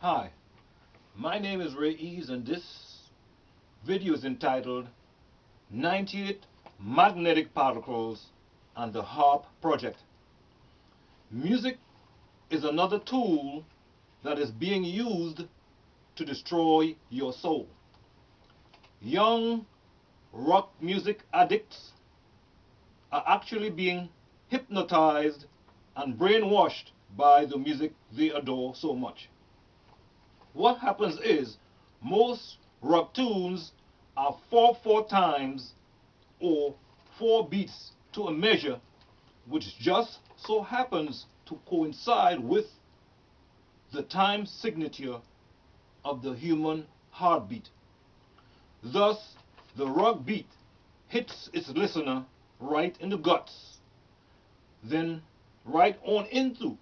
Hi, my name is Ray Ease and this video is entitled 98 Magnetic Particles and the HAARP Project. Music is another tool that is being used to destroy your soul. Young rock music addicts are actually being hypnotized and brainwashed by the music they adore so much. What happens is most rock tunes are 4/4 times or 4 beats to a measure which just so happens to coincide with the time signature of the human heartbeat. Thus, the rock beat hits its listener right in the guts, then right on into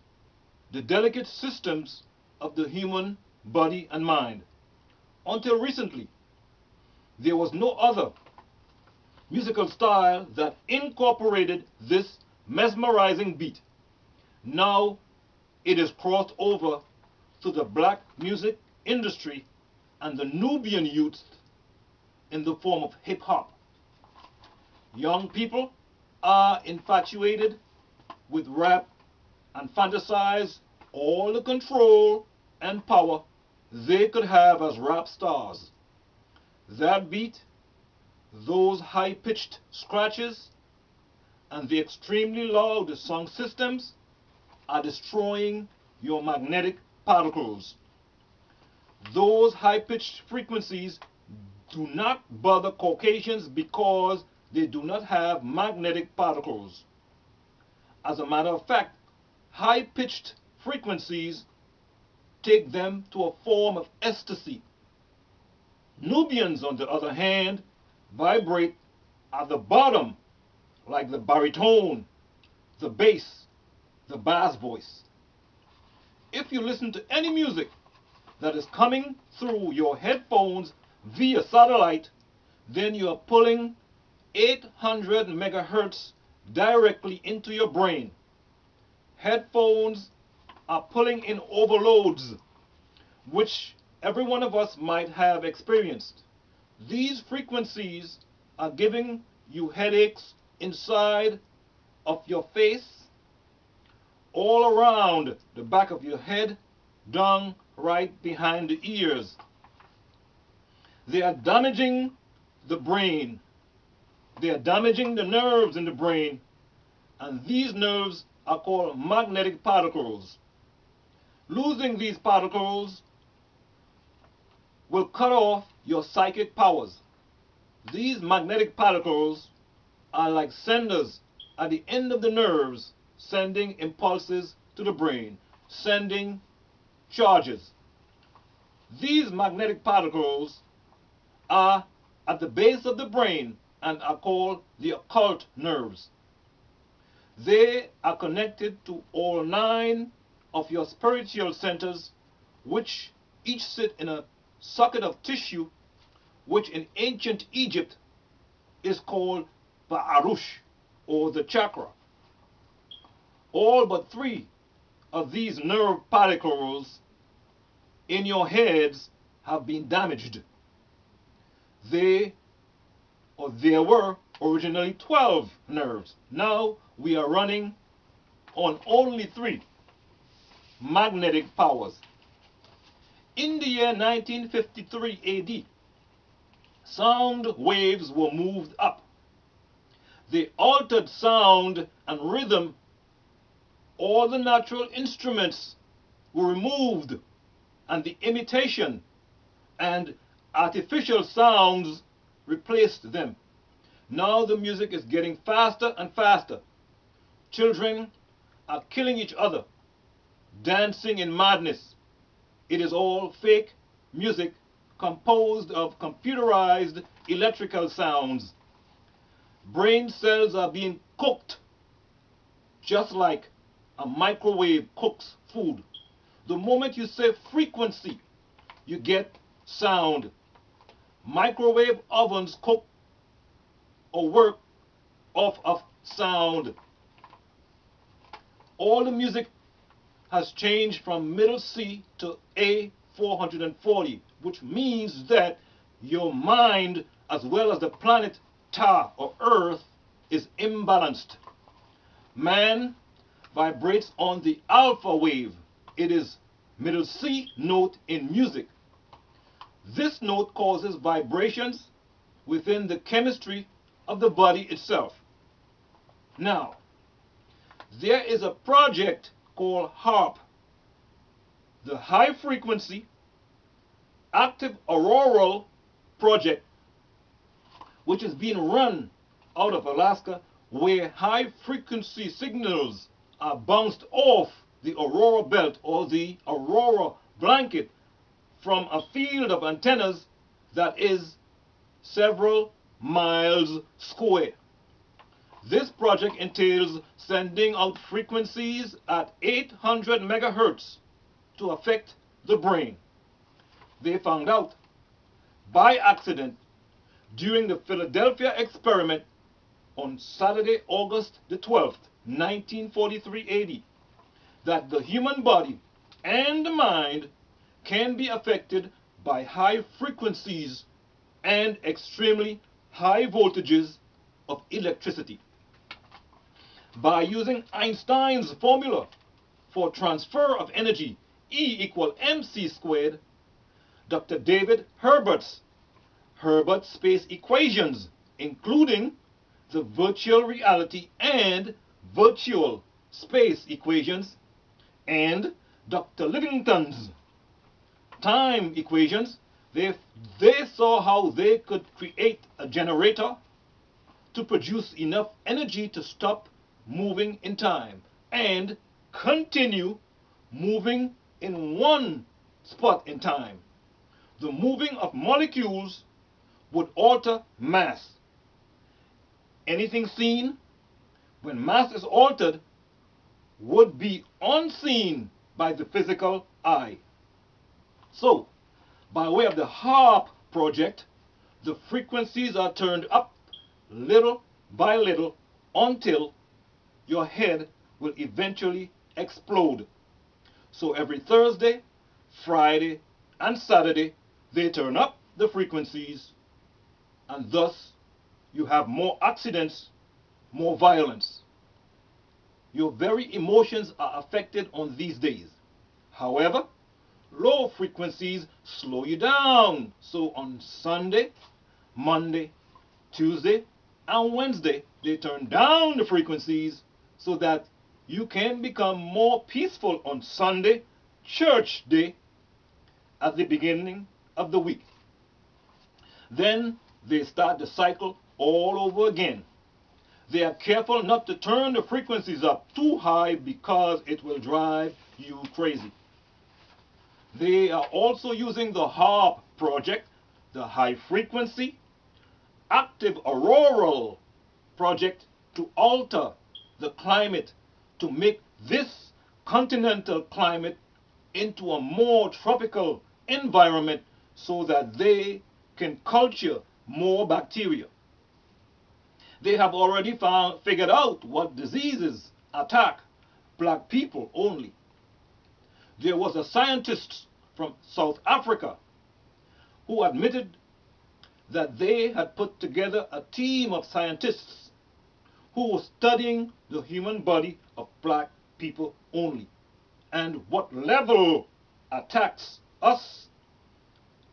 the delicate systems of the human body and mind. Until recently, there was no other musical style that incorporated this mesmerizing beat. Now it is crossed over to the black music industry and the Nubian youth in the form of hip hop. Young people are infatuated with rap and fantasize all the control and power they could have as rap stars. That beat, those high-pitched scratches, and the extremely loud sound systems are destroying your magnetic particles. Those high-pitched frequencies do not bother Caucasians because they do not have magnetic particles. As a matter of fact, high-pitched frequencies take them to a form of ecstasy. Nubians, on the other hand, vibrate at the bottom, like the baritone, the bass, the bass voice. If you listen to any music that is coming through your headphones via satellite, then you are pulling 800 megahertz directly into your brain. Headphones are pulling in overloads, which every one of us might have experienced. These frequencies are giving you headaches inside of your face, all around the back of your head, down right behind the ears. They are damaging the brain. They are damaging the nerves in the brain, and these nerves are called magnetic particles. Losing these particles will cut off your psychic powers. These magnetic particles are like senders at the end of the nerves, sending impulses to the brain, sending charges. These magnetic particles are at the base of the brain and are called the occult nerves. They are connected to all 9 of your spiritual centers, which each sit in a socket of tissue, which in ancient Egypt is called the Arush, or the chakra. All but 3 of these nerve particles in your heads have been damaged. There were originally 12 nerves. Now we are running on only 3 magnetic powers. In the year 1953 AD, sound waves were moved up. They altered sound and rhythm. All the natural instruments were removed, and the imitation and artificial sounds replaced them. Now the music is getting faster and faster. Children are killing each other, dancing in madness. It is all fake music composed of computerized electrical sounds. Brain cells are being cooked just like a microwave cooks food. The moment you say frequency, you get sound. Microwave ovens cook or work off of sound. All the music has changed from middle C to A A-440, which means that your mind, as well as the planet Ta or Earth, is imbalanced. Man vibrates on the alpha wave. It is middle C note in music. This note causes vibrations within the chemistry of the body itself. Now, there is a project called HAARP, the High Frequency Active Auroral Project, which is being run out of Alaska, where high frequency signals are bounced off the aurora belt or the aurora blanket from a field of antennas that is several miles square. This project entails sending out frequencies at 800 megahertz to affect the brain. They found out by accident during the Philadelphia experiment on Saturday, August the 12th, 1943 AD, that the human body and the mind can be affected by high frequencies and extremely high voltages of electricity. By using Einstein's formula for transfer of energy, E equal mc squared, Dr. David Herbert's space equations, including the virtual reality and virtual space equations, and Dr. Livingstone's time equations, they saw how they could create a generator to produce enough energy to stop moving in time and continue moving in one spot in time. The moving of molecules would alter mass. Anything seen when mass is altered would be unseen by the physical eye. So, by way of the HAARP project, the frequencies are turned up little by little until your head will eventually explode. So every Thursday, Friday, and Saturday, they turn up the frequencies, and thus you have more accidents, more violence. Your very emotions are affected on these days. However, low frequencies slow you down. So on Sunday, Monday, Tuesday, and Wednesday, they turn down the frequencies so that you can become more peaceful on Sunday, church day, at the beginning of the week. Then they start the cycle all over again. They are careful not to turn the frequencies up too high because it will drive you crazy. They are also using the HAARP project, the High Frequency Active Auroral Project, to alter the climate, to make this continental climate into a more tropical environment so that they can culture more bacteria. They have already figured out what diseases attack black people only. There was a scientist from South Africa who admitted that they had put together a team of scientists who were studying the human body of black people only and what level attacks us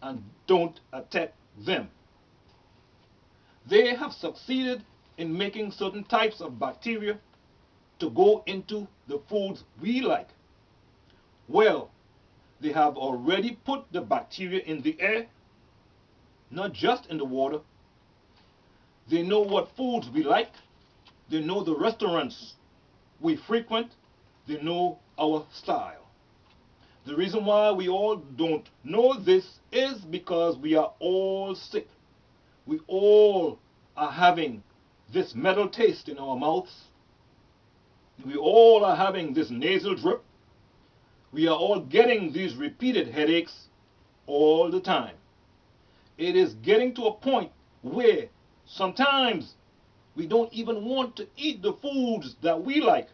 and don't attack them. They have succeeded in making certain types of bacteria to go into the foods we like. Well, they have already put the bacteria in the air, not just in the water. They know what foods we like. They know the restaurants we frequent. They know our style. The reason why we all don't know this is because we are all sick. We all are having this metal taste in our mouths. We all are having this nasal drip. We are all getting these repeated headaches all the time. It is getting to a point where sometimes we don't even want to eat the foods that we like.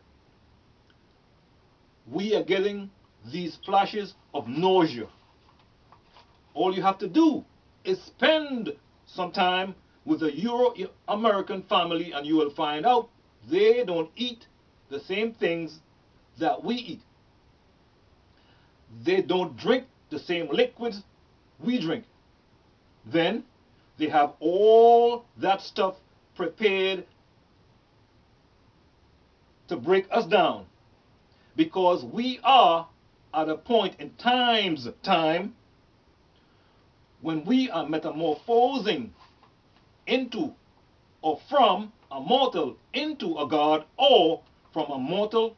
We are getting these flashes of nausea. All you have to do is spend some time with a Euro-American family and you will find out they don't eat the same things that we eat. They don't drink the same liquids we drink. Then they have all that stuff prepared to break us down, because we are at a point in time when we are metamorphosing into or from a mortal into a god, or from a mortal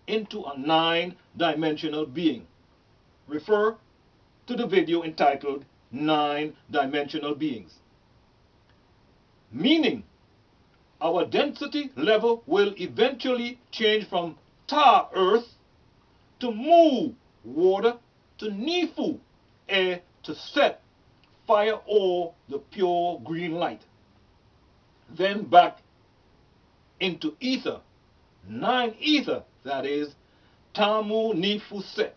into a nine-dimensional being. Refer to the video entitled Nine-Dimensional Beings. Meaning, our density level will eventually change from tar earth to mu water to nifu air to set fire or the pure green light. Then back into ether, nine ether, that is tamu nifu set.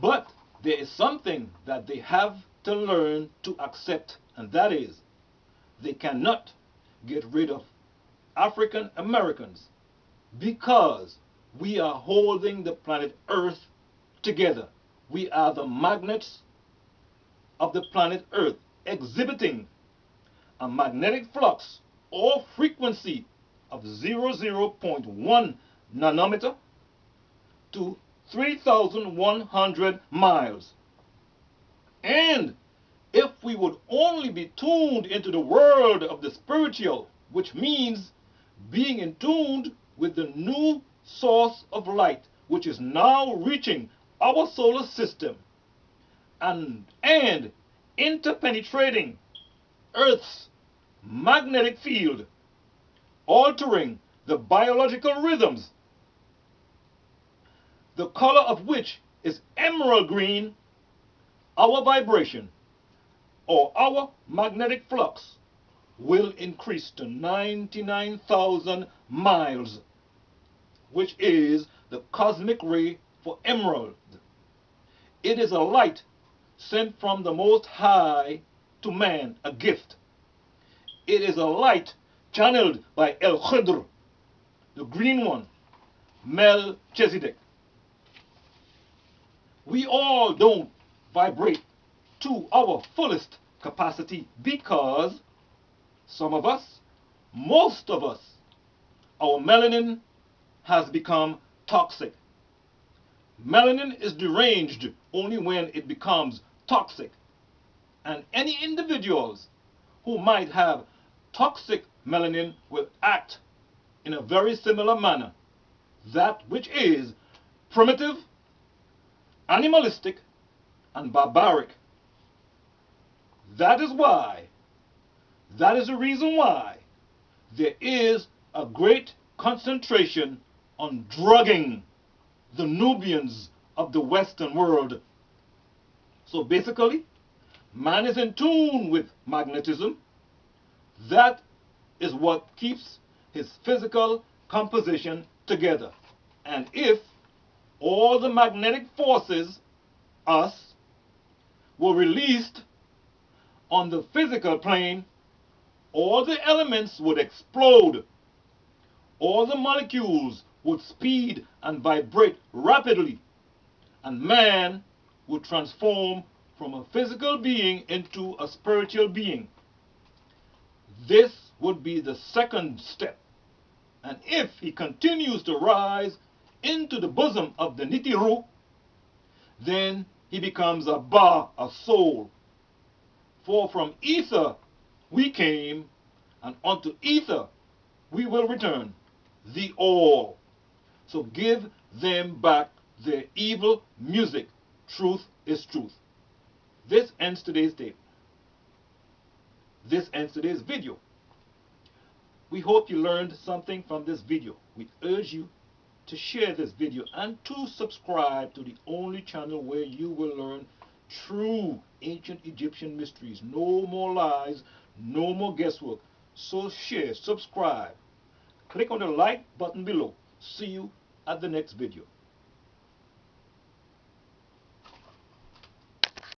But there is something that they have to learn to accept, and that is they cannot get rid of African Americans, because we are holding the planet Earth together. We are the magnets of the planet Earth, exhibiting a magnetic flux or frequency of 0.1 nanometer to 3,100 miles. And if we would only be tuned into the world of the spiritual, which means being in tune with the new source of light, which is now reaching our solar system and interpenetrating Earth's magnetic field, altering the biological rhythms, the color of which is emerald green, our vibration or our magnetic flux will increase to 99,000 miles, which is the cosmic ray for emerald. It is a light sent from the Most High to man, a gift. It is a light channeled by El Khidr, the green one, Melchizedek. We all don't vibrate to our fullest capacity because some of us, most of us, our melanin has become toxic. Melanin is deranged only when it becomes toxic. And any individuals who might have toxic melanin will act in a very similar manner, that which is primitive, animalistic, and barbaric. That is the reason why there is a great concentration on drugging the Nubians of the Western world. So basically, man is in tune with magnetism. That is what keeps his physical composition together. And if all the magnetic forces, us, were released on the physical plane, all the elements would explode. All the molecules would speed and vibrate rapidly, and man would transform from a physical being into a spiritual being. This would be the second step. And if he continues to rise into the bosom of the Nitiru, then he becomes a Ba, a soul. For from ether we came, and unto ether we will return, the all. So give them back their evil music. Truth is truth. This ends today's tape. This ends today's video. We hope you learned something from this video. We urge you to share this video and to subscribe to the only channel where you will learn true ancient Egyptian mysteries. No more lies, no more guesswork. So share, subscribe. Click on the like button below. See you at the next video.